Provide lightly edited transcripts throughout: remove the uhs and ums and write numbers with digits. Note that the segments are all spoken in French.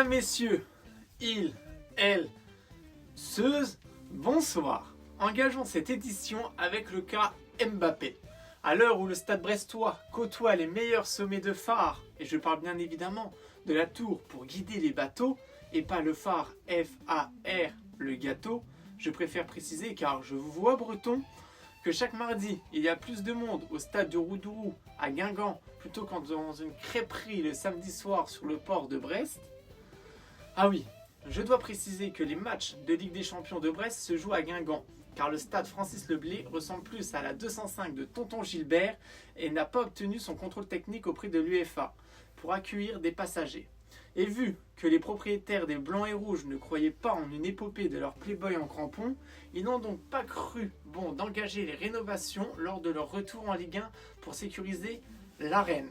Mesdames, messieurs, il, elle, Seuse, bonsoir. Engageons cette édition avec le cas Mbappé. À l'heure où le Stade brestois côtoie les meilleurs sommets de phare, et je parle bien évidemment de la tour pour guider les bateaux, et pas le phare F-A-R, le gâteau, je préfère préciser car je vous vois breton, que chaque mardi, il y a plus de monde au stade de Roudourou à Guingamp plutôt qu'en dans une crêperie le samedi soir sur le port de Brest. Ah oui, je dois préciser que les matchs de Ligue des Champions de Brest se jouent à Guingamp, car le stade Francis Leblé ressemble plus à la 205 de Tonton Gilbert et n'a pas obtenu son contrôle technique auprès de l'UEFA pour accueillir des passagers. Et vu que les propriétaires des Blancs et Rouges ne croyaient pas en une épopée de leur Playboy en crampons, ils n'ont donc pas cru bon d'engager les rénovations lors de leur retour en Ligue 1 pour sécuriser l'arène.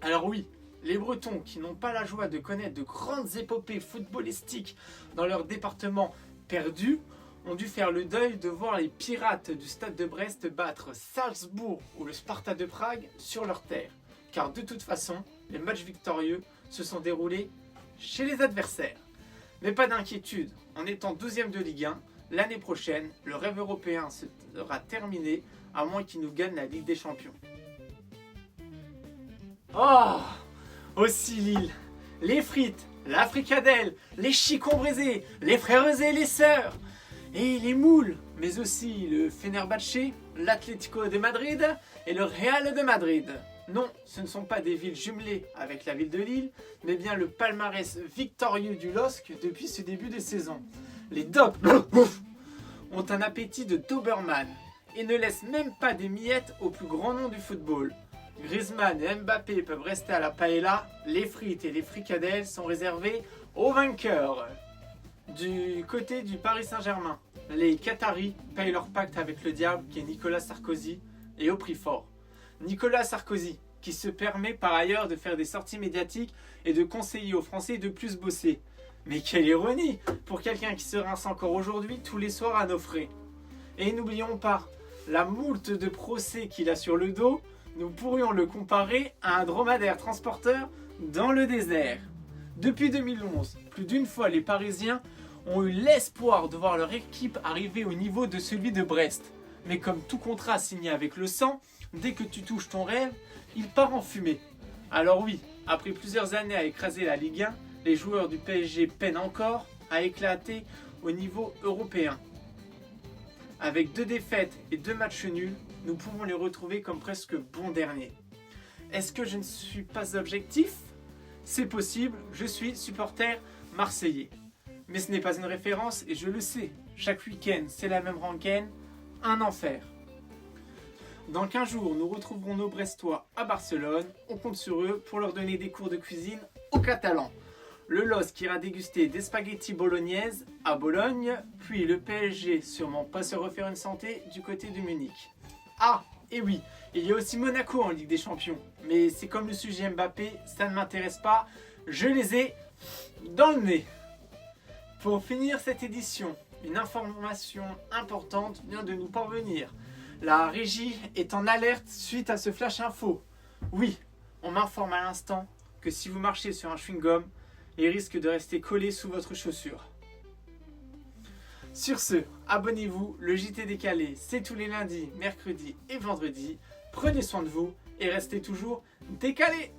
Alors oui, les Bretons qui n'ont pas la joie de connaître de grandes épopées footballistiques dans leur département perdu ont dû faire le deuil de voir les pirates du Stade de Brest battre Salzbourg ou le Sparta de Prague sur leur terre. Car de toute façon, les matchs victorieux se sont déroulés chez les adversaires. Mais pas d'inquiétude, en étant 12e de Ligue 1, l'année prochaine, le rêve européen sera terminé à moins qu'il nous gagne la Ligue des Champions. Oh, aussi Lille, les frites, la fricadelle, les chicons braisés, les frères et les sœurs, et les moules, mais aussi le Fenerbahçe, l'Atlético de Madrid et le Real de Madrid. Non, ce ne sont pas des villes jumelées avec la ville de Lille, mais bien le palmarès victorieux du LOSC depuis ce début de saison. Les Dogs ont un appétit de Doberman et ne laissent même pas des miettes au plus grand nom du football. Griezmann et Mbappé peuvent rester à la paella, les frites et les fricadelles sont réservées aux vainqueurs. Du côté du Paris Saint-Germain, les Qataris payent leur pacte avec le diable qui est Nicolas Sarkozy et au prix fort. Nicolas Sarkozy, qui se permet par ailleurs de faire des sorties médiatiques et de conseiller aux Français de plus bosser. Mais quelle ironie pour quelqu'un qui se rince encore aujourd'hui tous les soirs à nos frais. Et n'oublions pas, la moult de procès qu'il a sur le dos, nous pourrions le comparer à un dromadaire transporteur dans le désert. Depuis 2011, plus d'une fois les Parisiens ont eu l'espoir de voir leur équipe arriver au niveau de celui de Brest. Mais comme tout contrat signé avec le sang, dès que tu touches ton rêve, il part en fumée. Alors oui, après plusieurs années à écraser la Ligue 1, les joueurs du PSG peinent encore à éclater au niveau européen. Avec 2 défaites et 2 matchs nuls, nous pouvons les retrouver comme presque bons derniers. Est-ce que je ne suis pas objectif ? C'est possible, je suis supporter marseillais. Mais ce n'est pas une référence et je le sais, chaque week-end c'est la même rengaine, un enfer. Dans 15 jours, nous retrouverons nos Brestois à Barcelone. On compte sur eux pour leur donner des cours de cuisine aux Catalans. Le LOSC ira déguster des spaghettis bolognaises à Bologne, puis le PSG sûrement pas se refaire une santé du côté de Munich. Ah, et oui, il y a aussi Monaco en Ligue des Champions. Mais c'est comme le sujet Mbappé, ça ne m'intéresse pas, je les ai dans le nez. Pour finir cette édition, une information importante vient de nous parvenir. La régie est en alerte suite à ce flash info. Oui, on m'informe à l'instant que si vous marchez sur un chewing-gum, il risque de rester collé sous votre chaussure. Sur ce, abonnez-vous, le JT décalé, c'est tous les lundis, mercredis et vendredis. Prenez soin de vous et restez toujours décalés.